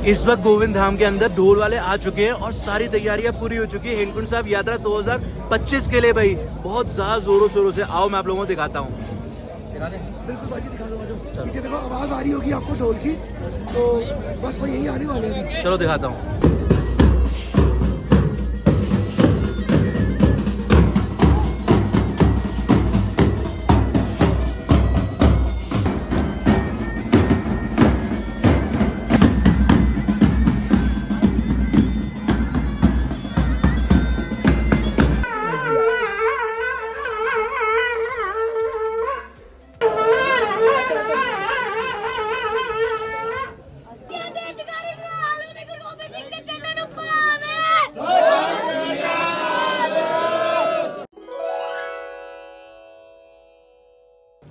इस वक्त गोविंद धाम के अंदर ढोल वाले आ चुके हैं और सारी तैयारियां पूरी हो चुकी है हेमकुंड साहब यात्रा 2025 के लिए। भाई बहुत ज्यादा जोरों शोरों से, आओ मैं आप लोगों को दिखाता हूँ। बिल्कुल भाई दिखा दो। पीछे देखो आवाज आ रही होगी आपको ढोल की, तो बस वो यही आने वाले हैं। चलो दिखाता हूँ।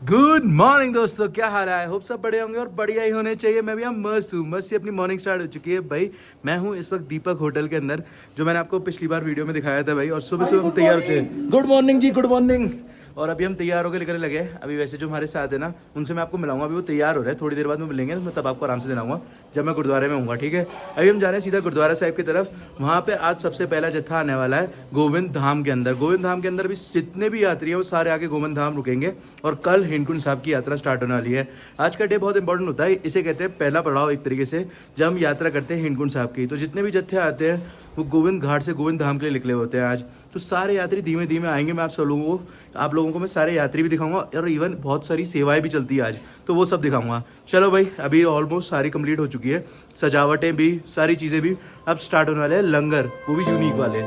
गुड मॉर्निंग दोस्तों, क्या हाल है? होप सब बड़े होंगे और बढ़िया ही होने चाहिए। मैं भी यहाँ मस्त हूँ। मस्त ही अपनी मॉर्निंग स्टार्ट हो चुकी है भाई। मैं हूँ इस वक्त दीपक होटल के अंदर, जो मैंने आपको पिछली बार वीडियो में दिखाया था भाई। और सुबह सुबह हम तैयार होते हैं। गुड मॉर्निंग जी, गुड मॉर्निंग। और अभी हम तैयार होकर निकलने लगे। अभी वैसे जो हमारे साथ है ना, उनसे मैं आपको मिलाऊंगा। अभी वो तैयार हो रहे हैं, थोड़ी देर बाद में मिलेंगे। मैं तब आपको आराम से दिलाऊंगा जब मैं गुरुद्वारे में हूँगा, ठीक है? अभी हम जा रहे हैं सीधा गुरुद्वारा साहिब की तरफ। वहाँ पे आज सबसे पहला जत्था आने वाला है गोविंद धाम के अंदर। गोविंद धाम के अंदर भी जितने भी यात्री हैं वो सारे आगे गोविंद धाम रुकेंगे। और कल हेमकुंड साहब की यात्रा स्टार्ट होने वाली है। आज का डे बहुत इंपॉर्टेंट होता है। इसे कहते हैं पहला पड़ाव एक तरीके से, जब हम यात्रा करते हैं हेमकुंड साहब की। तो जितने भी जत्थे आते हैं वो गोविंद घाट से गोविंद धाम के लिए निकले होते हैं आज। तो सारे यात्री धीमे धीमे आएंगे। मैं आप लोगों को मैं सारे यात्री भी दिखाऊंगा और इवन बहुत सारी सेवाएं भी चलती है आज, तो वो सब दिखाऊंगा। चलो भाई, अभी ऑलमोस्ट सारी कंप्लीट हो चुकी है, सजावटें भी, सारी चीज़ें भी। अब स्टार्ट होने वाले हैं लंगर, वो भी यूनिक वाले।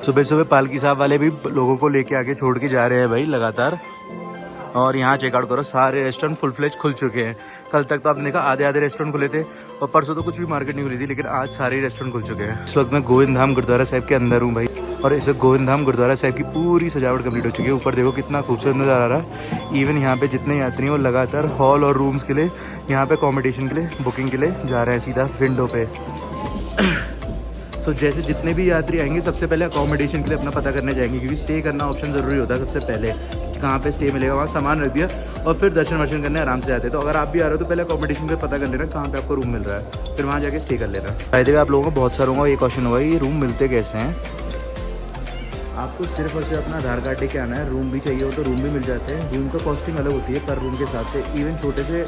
सुबह सुबह पालकी साहब वाले भी लोगों को लेके आके छोड़ के जा रहे हैं भाई लगातार। और यहाँ चेकआउट करो, सारे रेस्टोरेंट फुल फ्लेज खुल चुके हैं। कल तक तो आपने देखा आधे आधे रेस्टोरेंट खुले थे और परसों तो कुछ भी मार्केट नहीं खुली थी, लेकिन आज सारे रेस्टोरेंट खुल चुके हैं। इस वक्त मैं गोविंद धाम गुरुद्वारा साहिब के अंदर हूँ भाई। और इस वक्त गोविंद धाम गुरुद्वारा साहिब की पूरी सजावट कंप्लीट हो चुकी है। ऊपर देखो कितना खूबसूरत नज़र आ रहा है। इवन यहाँ पे जितने यात्री हैं वो लगातार हॉल और रूम्स के लिए, यहाँ पे अकोमोडेशन के लिए, बुकिंग के लिए जा रहे हैं सीधा विंडो पे। सो जैसे जितने भी यात्री आएंगे सबसे पहले अकोमोडेशन के लिए अपना पता करने जाएंगे, क्योंकि स्टे करना ऑप्शन ज़रूरी होता है सबसे पहले। कहाँ पे स्टे मिलेगा, वहाँ सामान रख दिया और फिर दर्शन वर्शन करने आराम से आते हैं। तो अगर आप भी आ रहे हो तो पहले अकोमोडेशन पे पता कर लेना कहाँ पे आपको रूम मिल रहा है, फिर वहाँ जाके स्टे कर लेना। फायदे आप लोगों को बहुत सारा होगा। ये क्वेश्चन होगा ये रूम मिलते कैसे हैं। आपको सिर्फ और सिर्फ अपना आधार कार्ड लेके आना है। रूम भी चाहिए हो तो रूम भी मिल जाते हैं। रूम का कॉस्टिंग अलग होती है पर रूम के हिसाब से। इवन छोटे से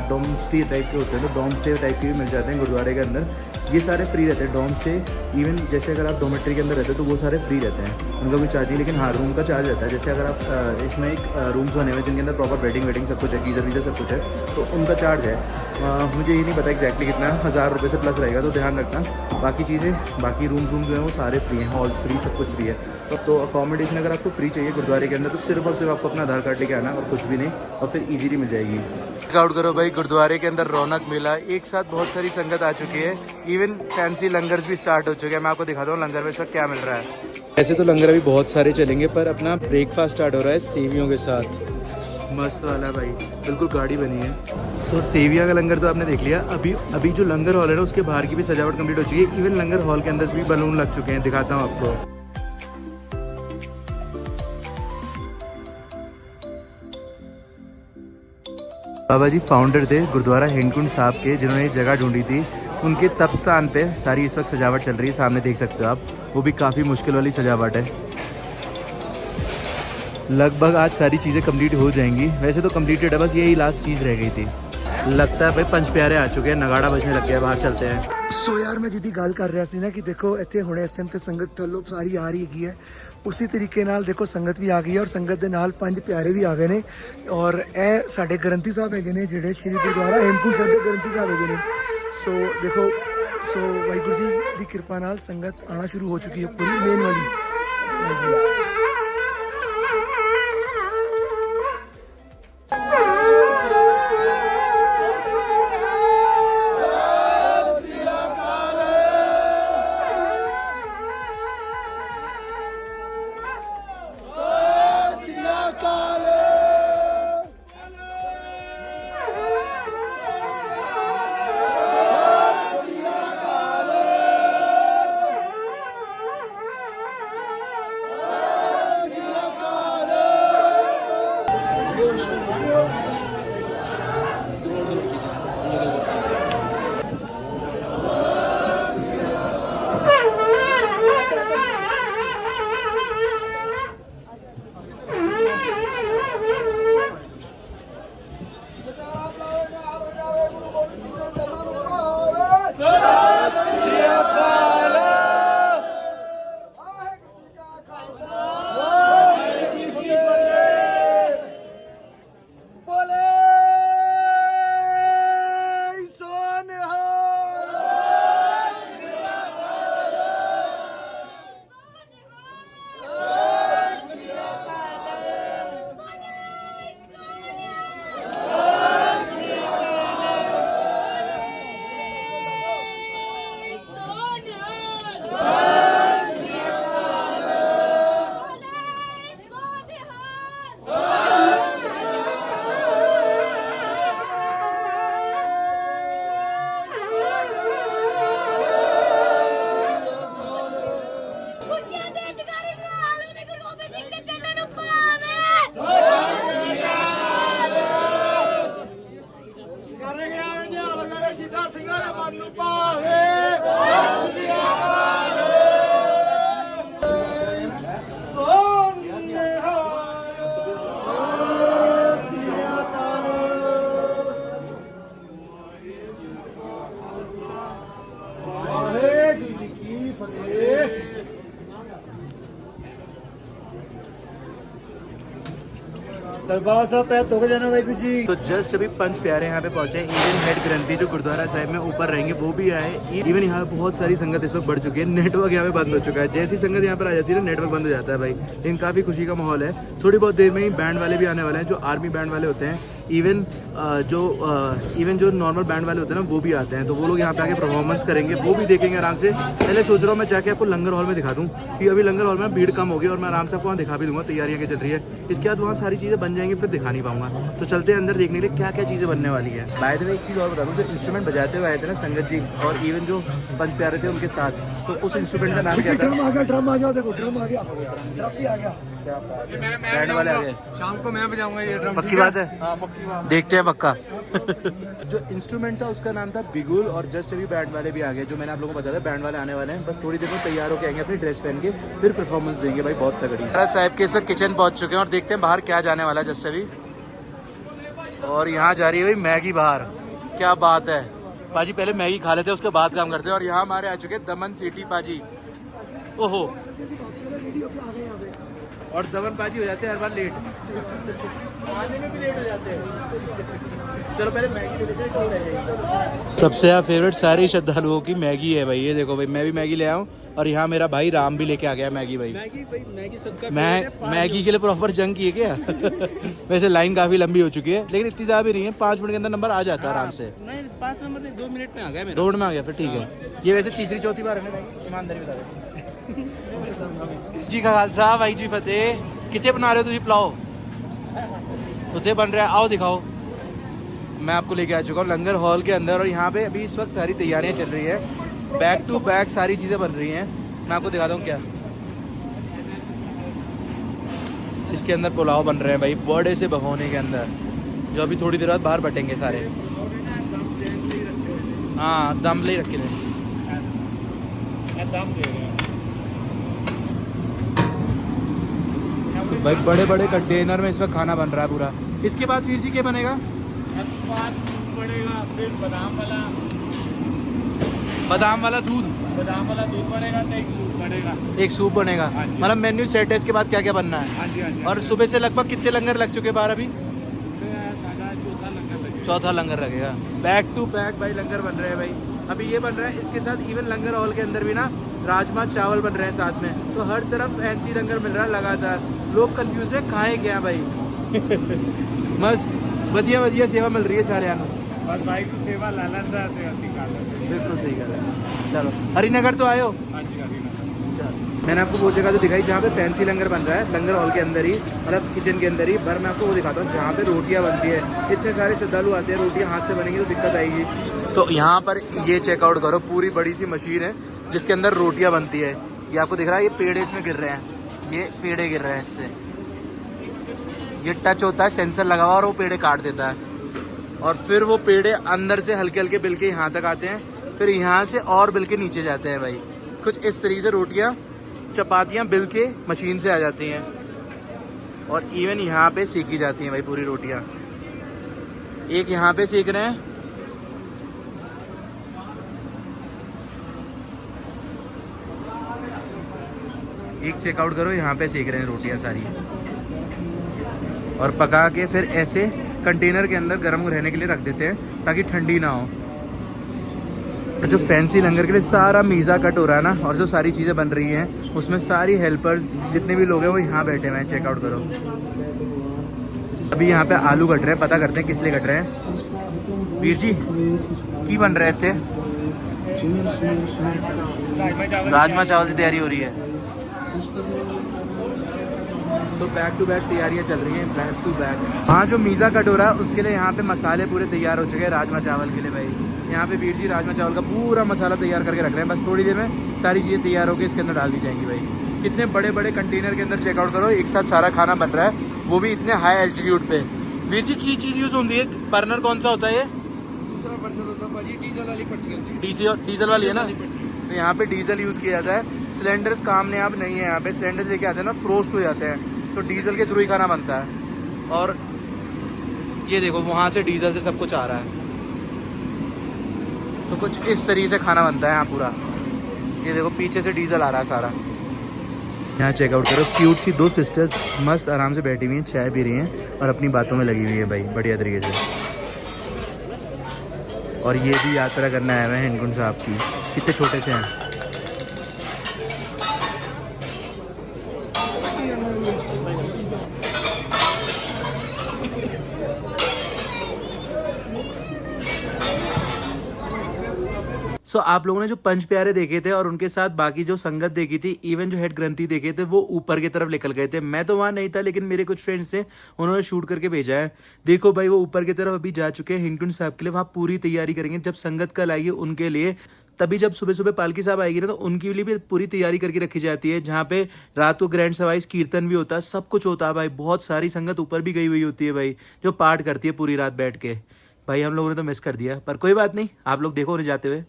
डोम स्टे टाइप के होते हैं तो डोम स्टे टाइप के भी मिल जाते हैं गुरुद्वारे के अंदर। ये सारे फ्री रहते हैं डोम स्टे। इवन जैसे अगर आप डोमेट्री के अंदर रहते हैं तो वो सारे फ्री रहते हैं, उनका कोई चार्ज नहीं। लेकिन हाँ, रूम का चार्ज रहता है। जैसे अगर आप इसमें एक रूम्स बने हुए जिनके अंदर प्रॉपर बेडिंग वेडिंग सब कुछ है, गीजर वीजर सब कुछ है, तो उनका चार्ज है। मुझे ये नहीं पता एक्जैक्टली कितना, 1000 रुपये से प्लस रहेगा, तो ध्यान रखना। बाकी चीज़ें, बाकी रूम जो है वो सारे फ्री हैं, हॉल फ्री, सब कुछ फ्री है। तो अकोमोडेशन अगर आपको फ्री चाहिए गुरुद्वारे के अंदर तो सिर्फ और सिर्फ आपको अपना आधार कार्ड लेके आना और कुछ भी नहीं, और फिर इजीली मिल जाएगी। चेकआउट करो भाई, गुरुद्वारे के अंदर रौनक मेला, एक साथ बहुत सारी संगत आ चुकी है। इवन फैंसी लंगर्स भी स्टार्ट हो चुके हैं। मैं आपको दिखाता हूँ लंगर में इस वक्त क्या मिल रहा है। ऐसे तो लंगर अभी बहुत सारे चलेंगे, पर अपना ब्रेकफास्ट स्टार्ट हो रहा है सेवियों के साथ। मस्त वाला भाई, बिल्कुल गाड़ी बनी है। सो सेविया का लंगर तो आपने देख लिया। अभी जो लंगर हॉल है ना, उसके बाहर की भी सजावट कंप्लीट हो चुकी है। इवन लंगर हॉल के अंदर भी बलून लग चुके हैं, दिखाता हूँ आपको। बाबा जी फाउंडर थे गुरुद्वारा हेमकुंड साहब के, जिन्होंने जगह ढूंढी थी। उनके तप स्थान पे सारी इस वक्त सजावट चल रही है, सामने देख सकते हो आप। वो भी काफ़ी मुश्किल वाली सजावट है। लगभग आज सारी चीज़ें कंप्लीट हो जाएंगी। वैसे तो कंप्लीटेड है, बस यही लास्ट चीज़ रह गई थी। लगता है भाई पंच प्यारे आ चुके हैं, नगाड़ा बजने लग गया है, बाहर चलते हैं। सो यार मैं जिदी गल कर रहा सी ना कि देखो इतने हुणे इस टाइम ते संगत थल्लों सारी आ रही है। उसी तरीके नाल देखो संगत भी आ गई है और संगत दे नाल पंज प्यारे भी आ गए ने। और ए साडे ग्रंथी साहब है ने, जिहड़े श्री गुरुद्वारा हेमकुंड साहब के ग्रंथी साहब है ने। सो देखो, सो वाहिगुरू जी की कृपा नाल संगत आना शुरू हो चुकी है पूरी मेन वाली। दरबार साहब पैर धो के जाना वाहिगुरू जी। तो जस्ट अभी पंच प्यारे यहाँ पे पहुंचे। इवन हेड ग्रंथी जो गुरुद्वारा साहिब में ऊपर रहेंगे वो भी आए। इवन यहाँ पे बहुत सारी संगत इस वक्त बढ़ चुकी है। नेटवर्क यहाँ पे बंद हो चुका है। जैसी संगत यहाँ पर आ जाती है ना नेटवर्क बंद हो जाता है भाई। लेकिन काफ़ी खुशी का माहौल है। थोड़ी बहुत देर में ही बैंड वाले भी आने वाले हैं, जो आर्मी बैंड वाले होते हैं। इवन जो नॉर्मल बैंड वाले होते हैं ना वो भी आते हैं। तो वो लोग यहाँ पे आके परफॉर्मेंस करेंगे, वो भी देखेंगे आराम से। पहले सोच रहा हूँ मैं जाके आपको लंगर हॉल में दिखा दूँ कि अभी लंगर हॉल में भीड़ कम होगी और मैं आराम से आपको वहाँ दिखा भी दूंगा तैयारियाँ क्या चल रही है। इसके बाद वहाँ सारी चीज़ें बन जाएंगी, फिर दिखा नहीं पाऊंगा। तो चलते हैं अंदर देखने के लिए क्या क्या चीज़ें बनने वाली है। बाय द वे एक चीज़ और बता दूँ, जो इंस्ट्रूमेंट बजाते हुए आए थे ना संगत जी और इवन जो पंच प्यारे थे उनके साथ, तो उस इंस्ट्रूमेंट का नाम क्या था? ड्रम आ गया, देखो ड्रम आ गया, ड्रम भी आ गया। बैंड वाले आ गए। शाम को मैं बजाऊंगा ये ड्रम। पक्की बात है? हाँ पक्की बात। देखते हैं पक्का। जो इंस्ट्रूमेंट था उसका नाम था बिगुल। और जस्ट अभी बैंड वाले भी आ गए, जो मैंने आप लोगों को बताया था बैंड वाले आने वाले हैं। बस थोड़ी देर में तैयार होकर आएंगे अपनी ड्रेस पहन के, फिर परफॉर्मेंस देंगे भाई बहुत तगड़ी। साहब के इस वक्त किचन पहुंच चुके हैं और देखते हैं बाहर क्या जाने वाला है जस्ट अभी। और यहाँ जा रही है भाई मैगी बाहर। क्या बात है पाजी, पहले मैगी खा लेते हैं उसके बाद काम करते हैं। और यहाँ हमारे आ चुके हैं दमन सिटी पाजी। ओहो, और दमन पाजी हो जाते हैं हर बार लेट, आने में भी लेट हो जाते हैं। चलो पहले मैगी ले लेते हैं। सबसे यहाँ फेवरेट सारे श्रद्धालुओं की मैगी है भाई। ये देखो भाई, मैं भी मैगी ले आऊँ और यहाँ मेरा भाई राम भी लेके आ गया मैगी भाई। मैगी सबका मैं मैगी के लिए प्रॉपर जंग किए क्या? वैसे लाइन काफ़ी लंबी हो चुकी है, लेकिन इतनी ज़्यादा भी नहीं है। 5 मिनट के अंदर नंबर आ जाता है आराम से। नहीं 5 नंबर 2 मिनट में आ गया मेरा। 2 मिनट में आ गया, फिर ठीक है। ये वैसे तीसरी चौथी बार है ना भाई, ईमानदारी बता दे। जी का खालसा भाई जी फतेह। कितने बना रहे हो तुम पुलाव? उतने बन रहा है, आओ दिखाओ। मैं आपको लेके आ चुका हूँ लंगर हॉल के अंदर और यहाँ पे अभी इस वक्त सारी तैयारियाँ चल रही है। बैक टू बैक सारी चीज़ें बन रही हैं। मैं आपको दिखाता हूँ क्या। इसके अंदर पुलाव बन रहे हैं भाई, बड़े से भगोने के अंदर, जो अभी थोड़ी देर बाद बाहर बटेंगे सारे। हाँ दम ले रखे थे, दम दे रहे हैं भाई। बड़े बड़े कंटेनर में इस वक्त खाना बन रहा है पूरा। इसके बाद वीर जी क्या बनेगा? पड़ेगा, फिर बादाम वाला दूध बनेगा, तो एक सूप बनेगा। एक सूप बनेगा, मतलब मेन्यू सेट है। इसके बाद क्या क्या बनना है? हाँ जी हाँ जी। और सुबह से लगभग कितने लंगर लग चुके हैं बाहर अभी? चौथा लंगर लगेगा। 4था लंगर लगेगा। बैक टू बैक भाई लंगर बन रहे हैं भाई। अभी ये बन रहा है, इसके साथ इवन लंगर हॉल के अंदर भी ना राजमा चावल बन रहे हैं साथ में। तो हर तरफ फैंसी लंगर मिल रहा है लगातार। लोग कंफ्यूज है खाएं क्या भाई। मस्त बढ़िया बढ़िया सेवा मिल रही है सारे यहाँ। बस भाई की सेवा लालन रहते हैं, सिखा लेते। बिल्कुल सही कर रहे हैं। चलो हरिनगर तो आयो। हाँ जी हाँ जी। मैंने आपको वो जगह तो दिखाई जहाँ पे फैंसी लंगर बन रहा है, लंगर हॉल के अंदर ही, मतलब किचन के अंदर ही। पर मैं आपको वो दिखाता हूँ जहाँ पे रोटियाँ बनती है। इतने सारे श्रद्धालु आते हैं, रोटियाँ हाथ से बनेंगी तो दिक्कत आएगी। तो यहाँ पर ये चेकआउट करो, पूरी बड़ी सी मशीन है जिसके अंदर रोटियाँ बनती है। ये आपको दिख रहा है, ये पेड़े इसमें गिर रहे हैं, ये पेड़े गिर रहे हैं इससे। ये टच होता है, सेंसर लगा हुआ और वो पेड़े काट देता है। और फिर वो पेड़े अंदर से हल्के हल्के बिल के यहाँ तक आते हैं, फिर यहाँ से और बिल के नीचे जाते हैं भाई। कुछ इस तरीके से रोटियाँ चपातियाँ बिल के मशीन से आ जाती हैं और इवन यहाँ पे सेकी जाती हैं भाई पूरी रोटियाँ। एक यहाँ पे सेक रहे हैं, एक चेकआउट करो, यहाँ पे सेक रहे हैं रोटियाँ सारी। और पका के फिर ऐसे कंटेनर के अंदर गर्म रहने के लिए रख देते हैं ताकि ठंडी ना हो। जो फैंसी लंगर के लिए सारा मीज़ा कट हो रहा है ना, और जो सारी चीज़ें बन रही हैं उसमें सारी हेल्पर्स जितने भी लोग हैं वो यहाँ बैठे हुए हैं। चेकआउट करो। अभी यहाँ पे आलू कट रहे हैं, पता करते हैं किस लिए कट रहे हैं। वीर जी की बन रहे थे? राजमा चावल की तैयारी हो रही है। सो बैक टू बैक तैयारियाँ चल रही हैं, बैक टू बैक। हाँ जो मीज़ा कट हो रहा है उसके लिए यहाँ पे मसाले पूरे तैयार हो चुके हैं राजमा चावल के लिए भाई। यहाँ पे वीर जी राजमा चावल का पूरा मसाला तैयार करके रख रहे हैं। बस थोड़ी देर में सारी चीज़ें तैयार होकर इसके अंदर डाल दी जाएंगी भाई। कितने बड़े बड़े कंटेनर के अंदर चेकआउट करो, एक साथ सारा खाना बन रहा है, वो भी इतने हाई एल्टीट्यूड पे। वीर जी की चीज़ यूज़ होती है, बर्नर कौन सा होता है ये? दूसरा बर्तन होता है भाजी, डीजल वाली पट्टी होती है। डीजल वाली है ना, तो यहाँ पे डीजल यूज़ किया जाता है। सिलेंडर्स कामयाब नहीं है यहाँ पे, सिलेंडर्स लेके आते हैं ना फ्रोस्ट हो जाते हैं, तो डीजल के थ्रू ही खाना बनता है। और ये देखो वहाँ से डीजल से सब कुछ आ रहा है, तो कुछ इस तरीके से खाना बनता है यहाँ पूरा। ये देखो पीछे से डीजल आ रहा है सारा। यहाँ चेकआउट करो, क्यूट सी दो सिस्टर्स मस्त आराम से बैठी हुई हैं, चाय पी रही हैं और अपनी बातों में लगी हुई है भाई बढ़िया तरीके से। और ये भी यात्रा करने आए हुए हैं हिंदकुंड साहब की, कितने छोटे से हैं। आप लोगों ने जो पंच प्यारे देखे थे और उनके साथ बाकी जो संगत देखी थी, इवन जो हेड ग्रंथी देखे थे, वो ऊपर की तरफ निकल गए थे। मैं तो वहाँ नहीं था, लेकिन मेरे कुछ फ्रेंड्स थे, उन्होंने शूट करके भेजा है। देखो भाई वो ऊपर की तरफ अभी जा चुके हैं हिंदकुंड साहब के लिए। वहाँ पूरी तैयारी करेंगे, जब संगत कल आएगी उनके लिए, तभी जब सुबह सुबह पालकी साहब आएगी ना, तो उनके लिए भी पूरी तैयारी करके रखी जाती है, जहाँ पे रात को ग्रैंड सवाइस कीर्तन भी होता है, सब कुछ होता है भाई। बहुत सारी संगत ऊपर भी गई हुई होती है भाई, जो पाठ करती है पूरी रात बैठ के। भाई हम लोगों ने तो मिस कर दिया, पर कोई बात नहीं, आप लोग देखो उन्हें जाते हुए।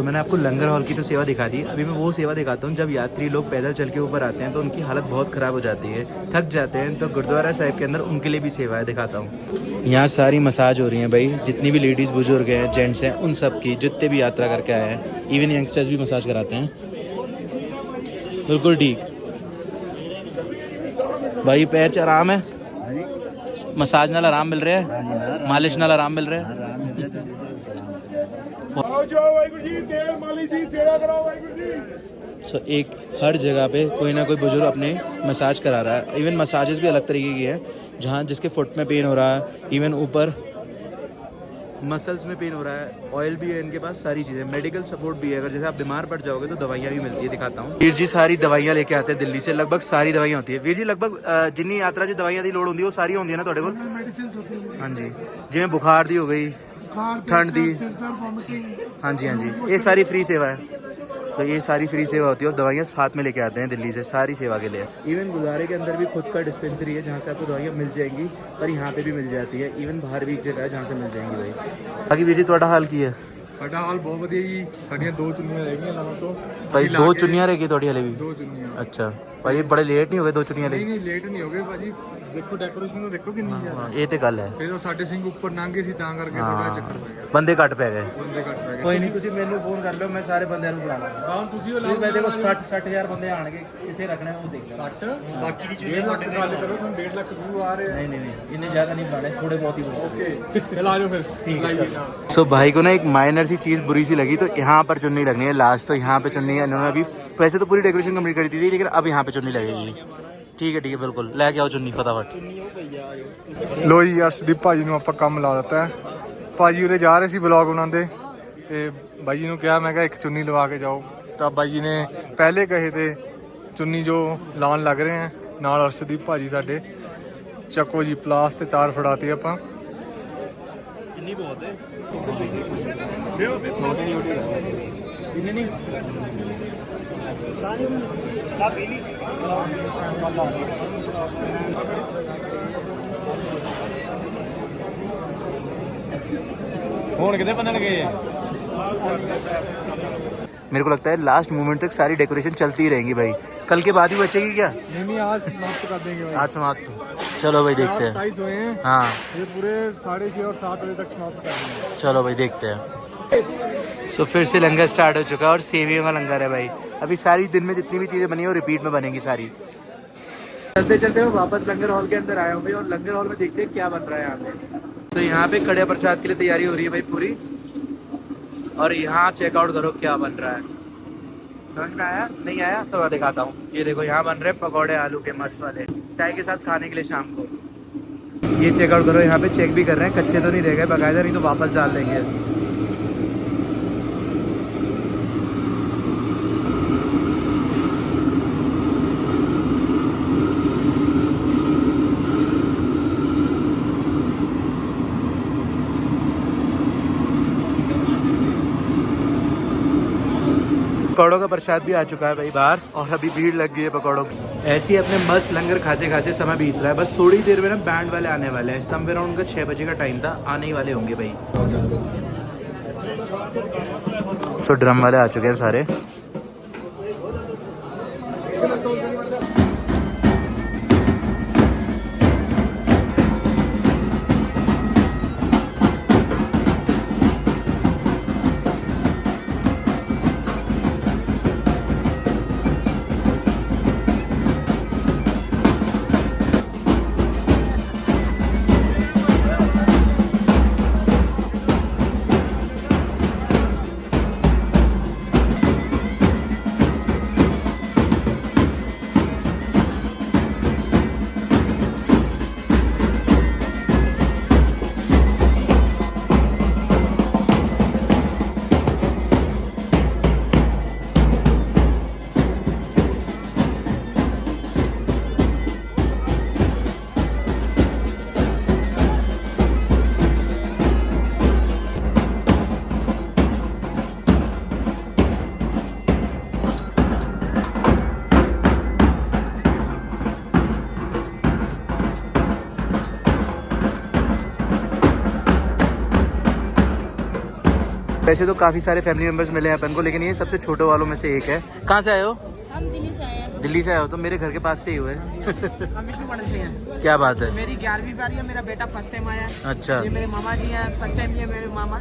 मैंने आपको लंगर हॉल की तो सेवा दिखा दी, अभी मैं वो सेवा दिखाता हूँ जब यात्री लोग पैदल चल के ऊपर आते हैं तो उनकी हालत बहुत ख़राब हो जाती है, थक जाते हैं, तो गुरुद्वारा साहिब के अंदर उनके लिए भी सेवा है, दिखाता हूँ। यहाँ सारी मसाज हो रही है भाई, जितनी भी लेडीज़ बुजुर्ग हैं, जेंट्स हैं, उन सब की, जितने भी यात्रा करके आए हैं, इवन यंगस्टर्स भी मसाज कराते हैं। बिल्कुल ठीक भाई, पैर च आराम है, मसाज नाल आराम मिल रहा है, मालिश नाल आराम मिल रहा है। सो एक हर जगह पे कोई ना कोई बुजुर्ग अपने मसाज करा रहा है। इवन मसाजेस भी अलग तरीके की है, जहाँ जिसके फुट में पेन हो रहा है, इवन ऊपर मसल्स में पेन हो रहा है, ऑयल भी है इनके पास, सारी चीज़ें, मेडिकल सपोर्ट भी है। अगर जैसे आप बीमार पड़ जाओगे तो दवाइयाँ भी मिलती है, दिखाता हूँ। वीर जी सारी दवाइयाँ लेके आते हैं दिल्ली से, लगभग सारी दवाइयाँ होती है वीर जी। लगभग जिन्नी यात्रा च दवाइयाँ की लोड़ होती है वो सारी होंगी ना ਤੁਹਾਡੇ ਕੋਲ? हाँ जी, जिवें बुखार दी हो गई, ठंड दी, हाँ जी हाँ जी, ये सारी फ्री सेवा है। तो ये सारी फ्री सेवा होती है और दवाइयाँ साथ में लेके आते हैं दिल्ली से सारी सेवा के लिए। इवन गुरुद्वारे के अंदर भी खुद का डिस्पेंसरी है जहाँ से आपको दवाइयाँ मिल जाएंगी, पर यहाँ पे भी मिल जाती है। इवन बाहर भी एक जगह है जहाँ से मिल जाएंगी भाई। बाकी वीर जी ਤੁਹਾਡਾ हाल की है? ਸਾਡਾ ਹਾਲ ਬਹੁਤ ਵਧੀਆ ਜੀ, ਸਾਡੀਆਂ 2 ਚੁੰਨੀਆਂ ਰਹਿ ਗਈਆਂ ਲਾਉਣ ਤੋਂ। भाई 2 चुन्नियाँ रह गई थोड़ी हले भी? 2 ਚੁੰਨੀਆਂ। अच्छा भाई बड़े लेट नहीं हो गए 2 चुन्नियाँ ले? ਨਹੀਂ ਲੇਟ ਨਹੀਂ ਹੋ ਗਏ ਭਾਜੀ, ਦੇਖੋ ਡੈਕੋਰੇਸ਼ਨ ਨੂੰ ਦੇਖੋ ਕਿੰਨੀ ਜ਼ਿਆਦਾ। ये तो गल है, ਫਿਰ ਉਹ ਸਾਡੇ ਸਿੰਘ ਉੱਪਰ ਲੰਘੇ ਸੀ ਤਾਂ ਕਰਕੇ ਥੋੜਾ ਚੱਕਰ ਪੈ ਗਿਆ, बंदे घट पै गए। ਬੰਦੇ ਘੱਟ ਪੈ ਗਏ। ਕੋਈ ਨਹੀਂ, ਤੁਸੀਂ ਮੈਨੂੰ ਫੋਨ ਕਰ ਲਿਓ, ਮੈਂ ਸਾਰੇ ਬੰਦਿਆਂ ਨੂੰ ਬੁਲਾ ਲਾਂਗਾ। ਹਾਂ ਤੁਸੀਂ ਉਹ ਤੁਸੀਂ ਮੈਂ ਦੇਖੋ 60,000 ਬੰਦੇ ਆਣਗੇ, ਕਿੱਥੇ ਰੱਖਣਾ ਉਹ ਦੇਖ ਲਓ। 60 ਬਾਕੀ ਦੀ 1.5 ਲੱਖ ਗੱਲ ਕਰੋ, ਤੁਹਾਨੂੰ 1.5 ਲੱਖ ਵਿਊ ਆ ਰਹੇ नहीं नहीं नहीं, इन्हें ज़्यादा नहीं बुलाने, थोड़े बहुत ही बुलाओ। ਓਕੇ ਚਲ ਆ ਜਾਓ ਫਿਰ ਲਾਈਏ। सो भाई को ना एक माइनर सी चीज़ बुरी सी लगी, तो यहाँ पर चुन्नी लगनी है लास्ट, तो यहाँ पे चुन्नी है। इन्होंने अभी वैसे तो पूरी डेकोरेशन कंप्लीट कर दी थी, लेकिन अब यहाँ पे चुन्नी लगेगी। ठीक है बिल्कुल, लेके आओ चुन्नी फटाफट। ਲੋ ਜੀ ਅਰਸ਼ਦੀਪ ਭਾਜੀ ਨੂੰ ਆਪਾਂ ਕੰਮ ਲਾ ਦਿੱਤਾ ਹੈ। ਭਾਜੀ ਉਰੇ ਜਾ ਰਹੇ ਸੀ ਵਲੌਗ ਬਣਾਉਂਦੇ, ਤੇ ਬਾਈ ਜੀ ਨੂੰ ਕਿਹਾ, ਮੈਂ ਕਿਹਾ ਇੱਕ ਚੁੰਨੀ ਲਵਾ ਕੇ ਜਾਓ, ਤਾਂ ਬਾਈ ਜੀ ਨੇ ਪਹਿਲੇ ਕਹੇ ਤੇ ਚੁੰਨੀ ਜੋ ਲਾਉਣ ਲੱਗ ਰਹੇ ਹੈ ਨਾਲ ਅਰਸ਼ਦੀਪ ਭਾਜੀ ਸਾਡੇ। ਚੱਕੋ ਜੀ ਪਲਾਸ ਤੇ ਤਾਰ ਫੜਾਤੀ ਆਪਾਂ। चुन्नी बहुत है, ਹੁਣ ਕਿਤੇ ਬੰਨਣ ਗਏ ਆ? मेरे को लगता है लास्ट मोमेंट तक सारी डेकोरेशन चलती ही रहेंगी भाई। कल के बाद ही बचेगी क्या? नहीं आज समाप्त कर देंगे भाई। आज समाप्त, चलो भाई देखते हैं। 27 हुए हैं, हाँ ये पूरे 6:30 और 7 बजे तक समाप्त कर देंगे। चलो भाई देखते हैं। सो फिर से लंगर स्टार्ट हो चुका है और सेवियों का लंगर है भाई। अभी सारी दिन में जितनी भी चीज़ें बनी है वो रिपीट में बनेंगी सारी। चलते चलते मैं वापस लंगर हॉल के अंदर आया हूँ भाई, और लंगर हॉल में देखते हैं क्या बन रहा है यहाँ पे। तो यहाँ पे कड़े प्रसाद के लिए तैयारी हो रही है भाई पूरी, और यहाँ चेकआउट करो क्या बन रहा है। समझ में आया? नहीं आया तो मैं दिखाता हूँ। ये देखो यहाँ बन रहे हैं पकौड़े आलू के मस्त वाले, चाय के साथ खाने के लिए शाम को। ये चेकआउट करो, यहाँ पे चेक भी कर रहे हैं, कच्चे तो नहीं रह गए बाकायदा, नहीं तो वापस डाल देंगे। पकौड़ों का प्रसाद भी आ चुका है भाई बाहर, और अभी भीड़ लग गई है पकौड़ों की। ऐसे ही अपने मस्त लंगर खाते खाते समय बीत रहा है। बस थोड़ी देर में ना बैंड वाले आने वाले हैं। समवेयर अराउंड उनका 6 बजे का टाइम था, आने ही वाले होंगे भाई। सो ड्रम वाले आ चुके हैं सारे। वैसे तो काफ़ी सारे फैमिली मेंबर्स मिले हैं अपन को, लेकिन ये सबसे छोटे वालों में से एक है। कहाँ से आए हो? हम दिल्ली से आए हैं। दिल्ली से आए हो? तो मेरे घर के पास से ही हुए। हम विष्णु मॉडल से हैं। क्या बात है। मेरी 11वीं बारी है, मेरा बेटा फर्स्ट टाइम आया है। अच्छा। ये मेरे मामा जी हैं, फर्स्ट टाइम। ये मेरे मामा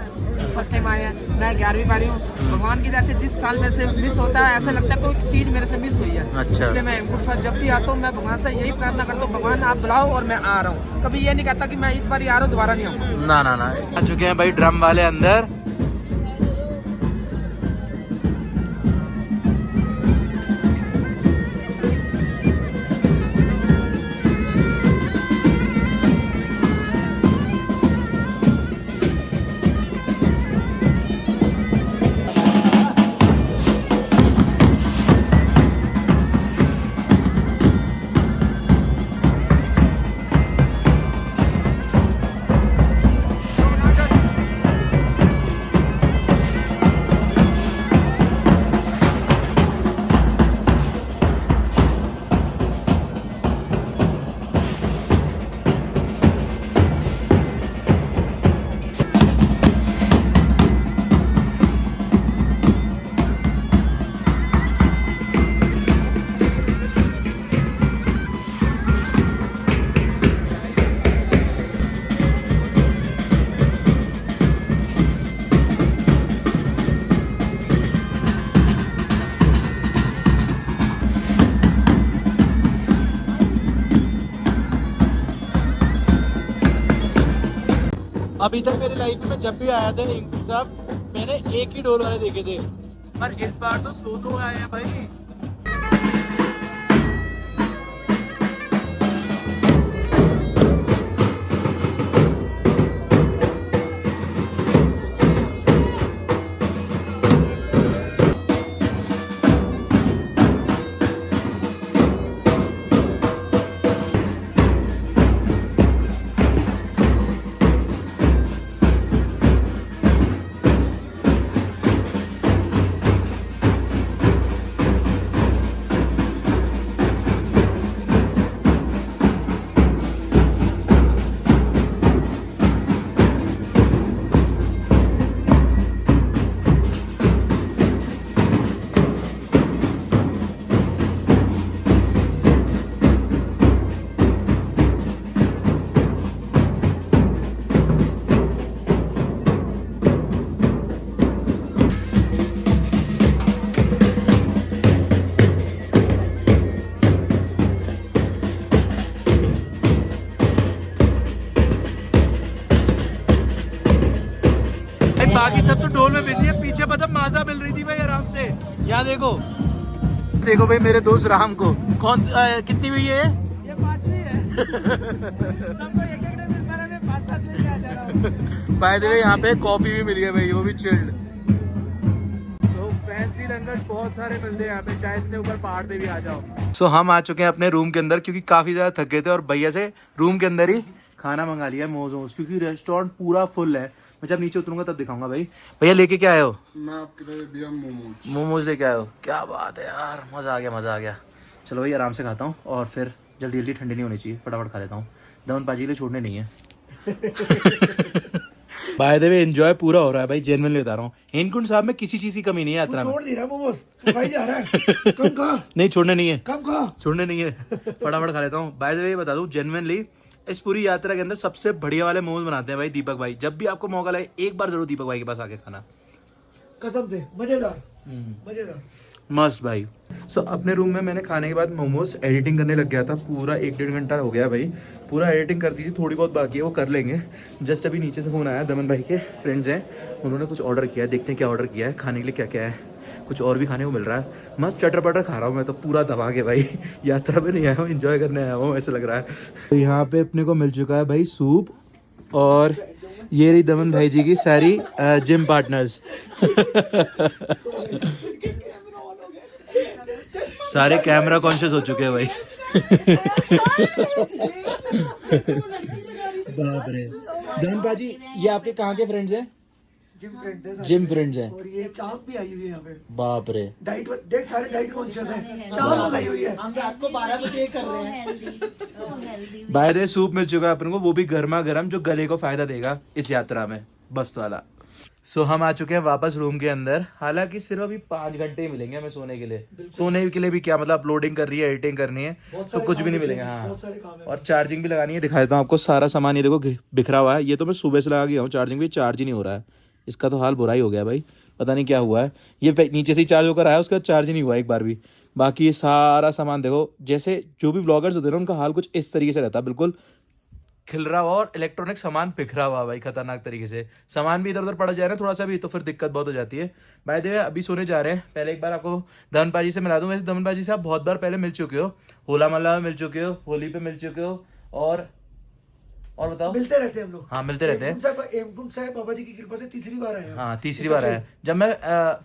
फर्स्ट टाइम आए हैं। मैं 11वीं बारी हूँ। भगवान की दया से जिस साल मेरे से मिस होता है, ऐसा लगता है कोई चीज़ मेरे से मिस हुई है। अच्छा। इसलिए मैं हेमकुंड साहब जब भी आता हूँ, मैं भगवान से यही प्रार्थना करता हूँ, भगवान आप बुलाओ और मैं आ रहा हूँ। कभी ये नहीं कहता कि मैं इस बार आ रहा हूँ, दोबारा नहीं आऊँगा। ना ना ना, आ चुके हैं भाई ड्रम वाले अंदर। अभी तक मेरी लाइफ में जब भी आया था हेमकुंड साहब, मैंने एक ही डोल वाले देखे थे, पर इस बार तो दोनों आए हैं भाई। बाकी सब तो ढोल में बिजी है, पीछे पता माजा मिल रही थी भाई आराम से। यहाँ देखो देखो भाई मेरे दोस्त राम को कौन कितनी हुई है? ये 5वीं है। सबको एक एक मिल पा रहा है, मैं 5-5 लेके आ जा रहा हूँ। बाय द वे यहाँ पे कॉफी भी मिली है भाई, वो भी चिल्ड। तो फैंसी लंगर्स बहुत सारे मिलते हैं यहाँ पे, चाहे इतने ऊपर पहाड़ पे भी आ जाओ। सो हम आ चुके हैं अपने रूम के अंदर, क्योंकि काफी ज्यादा थक गए थे और भैया से रूम के अंदर ही खाना मंगा लिया मोमोज, क्योंकि रेस्टोरेंट पूरा फुल है। मैं जब नीचे उतरूंगा तब दिखाऊंगा भाई। भैया लेके क्या आए हो? मैं आपके लिए भैया मोमोज। मोमोज लेके आए हो, क्या बात है यार, मज़ा आ गया मज़ा आ गया। चलो भाई आराम से खाता हूँ और फिर जल्दी जल्दी ठंडी नहीं होनी चाहिए, फटाफट खा लेता हूँ। दमन पाजी के लिए छोड़ने नहीं है। बाय द वे एंजॉय पूरा हो रहा है भाई, जेन्युइनली बता रहा हूँ। हेमकुंड साहब में किसी चीज़ की कमी नहीं है यात्रा में। छोड़ नहीं रहा मोमोज, तू खाई जा रहा है। कम खा, नहीं छोड़ने नहीं है, कम खा। छोड़ने नहीं है, फटाफट खा लेता हूँ। बाय द वे बता दूँ जेन्युइनली इस पूरी यात्रा के अंदर सबसे बढ़िया वाले मोमोज बनाते हैं भाई दीपक भाई। जब भी आपको मौका लगे एक बार जरूर दीपक भाई के पास आके खाना, कसम से मजेदार मजेदार। मस्त भाई। सो अपने रूम में मैंने खाने के बाद मोमोज एडिटिंग करने लग गया था। पूरा 1-1.5 घंटा हो गया भाई, पूरा एडिटिंग कर दी थी, थोड़ी बहुत बाकी है वो कर लेंगे। जस्ट अभी नीचे से फ़ोन आया, दमन भाई के फ्रेंड्स हैं, उन्होंने कुछ ऑर्डर किया है, देखते हैं क्या ऑर्डर किया है, खाने के लिए क्या क्या है। कुछ और भी खाने को मिल रहा है, मस्त चटर पटर खा रहा हूँ मैं तो पूरा दबा के भाई। यात्रा पे नहीं आया हूँ, इंजॉय करने आया हूँ ऐसा लग रहा है। तो यहाँ पे अपने को मिल चुका है भाई सूप, और ये रही दमन भाई जी की सारी जिम पार्टनर्स। सारे कैमरा कॉन्शियस हो चुके हैं भाई। बाप रे। दमन भाजी ये आपके कहाँ के फ्रेंड्स हैं? जिम फ्रेंड्स हैं। और ये चाप भी आई हुई है यहाँ पे। बाप रे। डाइट देख, सारे डाइट कॉन्शियस हैं। चाप मंगाई हुई है। हम रात को 12 बजे कर रहे हैं। बाय द सूप मिल चुका है अपन को, वो भी गर्मा गर्म, जो गले को फायदा देगा इस यात्रा में, बस वाला। सो हम आ चुके हैं वापस रूम के अंदर। हालांकि सिर्फ अभी 5 घंटे ही मिलेंगे हमें सोने के लिए। सोने के लिए भी क्या मतलब, अपलोडिंग कर रही है, एडिटिंग करनी है, तो कुछ भी नहीं मिलेगा। हाँ, और चार्जिंग भी लगानी है। दिखाता हूँ आपको सारा सामान, ये देखो बिखरा हुआ है। ये तो मैं सुबह से लगा गया हूँ चार्जिंग भी, चार्ज ही नहीं हो रहा है। इसका तो हाल बुरा ही हो गया भाई, पता नहीं क्या हुआ है। ये नीचे से ही चार्ज होकर आया, उसका चार्ज ही नहीं हुआ एक बार भी। बाकी ये सारा सामान देखो, जैसे जो भी ब्लॉगर्स होते हैं उनका हाल कुछ इस तरीके से रहता है, बिल्कुल खिल रहा हुआ और इलेक्ट्रॉनिक सामान बिखरा हुआ भाई, खतरनाक तरीके से। सामान भी इधर उधर पड़ जा रहा है थोड़ा सा भी, तो फिर दिक्कत बहुत हो जाती है। बाय द वे अभी सोने जा रहे हैं। पहले एक बार आपको दमन पाजी से मिला दूं। वैसे दमन पाजी से आप बहुत बार पहले मिल चुके हो, होला महल्ला में मिल चुके हो, होली पे मिल चुके हो, और बताओ। मिलते रहते हैं हम लोग। हाँ मिलते रहते हैं। हेमकुंड साहब बाबा जी की कृपा से तीसरी बार आया। हाँ तीसरी बार आया। जब मैं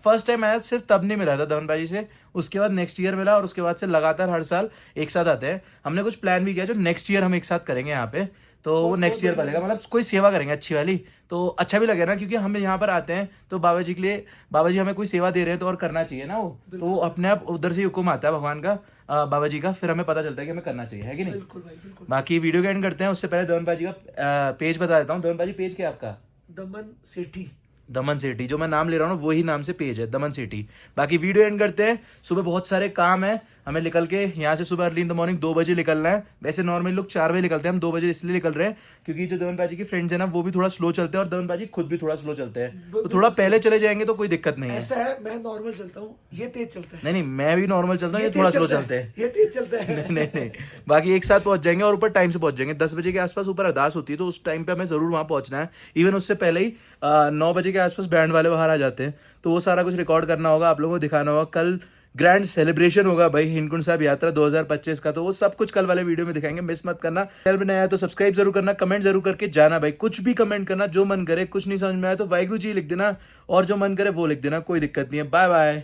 फर्स्ट टाइम आया सिर्फ तब नहीं मिला था दमन भाई से, उसके बाद नेक्स्ट ईयर मिला, और उसके बाद से लगातार हर साल एक साथ आते हैं। हमने कुछ प्लान भी किया जो नेक्स्ट ईयर हम एक साथ करेंगे यहाँ पे, तो वो नेक्स्ट ईयर करेगा, मतलब कोई सेवा करेंगे अच्छी वाली, तो अच्छा भी लगे ना, क्योंकि हम यहाँ पर आते हैं तो बाबा जी के लिए, बाबा जी हमें कोई सेवा दे रहे हैं तो और करना चाहिए ना वो, तो वो अपने आप उधर से हुक्म आता है भगवान का, बाबा जी का, फिर हमें पता चलता है कि हमें करना चाहिए, है कि नहीं। बिल्कुल भाई बिल्कुल। बाकी वीडियो के एंड करते हैं, उससे पहले दमन भाई जी का पेज बता देता हूँ। दमन भाई जी पेज क्या है आपका? दमन सेठी। दमन सेठी, जो मैं नाम ले रहा हूँ वही नाम से पेज है, दमन सेठी। बाकी वीडियो एंड करते हैं। सुबह बहुत सारे काम है हमें, निकल के यहाँ से सुबह अर्ली इन द मॉर्निंग 2 बजे निकलना है। वैसे नॉर्मली लोग 4 बजे निकलते हैं, हम 2 बजे इसलिए निकल रहे हैं क्योंकि जो दमन पाजी के फ्रेंड्स हैं ना वो भी थोड़ा स्लो चलते हैं, और दमन पाजी खुद भी थोड़ा स्लो चलते हैं, तो थोड़ा पहले चले जाएंगे तो कोई दिक्कत नहीं है। ऐसा है, मैं नॉर्मल चलता हूँ, ये तेज चलता है। नहीं मैं भी नॉर्मल चलता हूँ, ये थोड़ा स्लो चलते हैं, ये तेज चलता है। नहीं बाकी एक साथ पहुंच जाएंगे, और ऊपर टाइम से पहुंच जाएंगे। 10 बजे के आसपास ऊपर अरदास होती है, तो उस टाइम पे हमें जरूर वहां पहुंचना है। इवन उससे पहले ही 9 बजे के आसपास बैंड वाले बाहर आ जाते हैं, तो वो सारा कुछ रिकॉर्ड करना होगा, आप लोगों को दिखाना होगा। कल ग्रैंड सेलिब्रेशन होगा भाई हेमकुंड साहब यात्रा 2025 का, तो वो सब कुछ कल वाले वीडियो में दिखाएंगे, मिस मत करना। चैनल में नया है तो सब्सक्राइब जरूर करना, कमेंट जरूर करके जाना भाई, कुछ भी कमेंट करना, जो मन करे। कुछ नहीं समझ में आया तो वाहिगुरु जी लिख देना, और जो मन करे वो लिख देना, कोई दिक्कत नहीं है। Bye bye.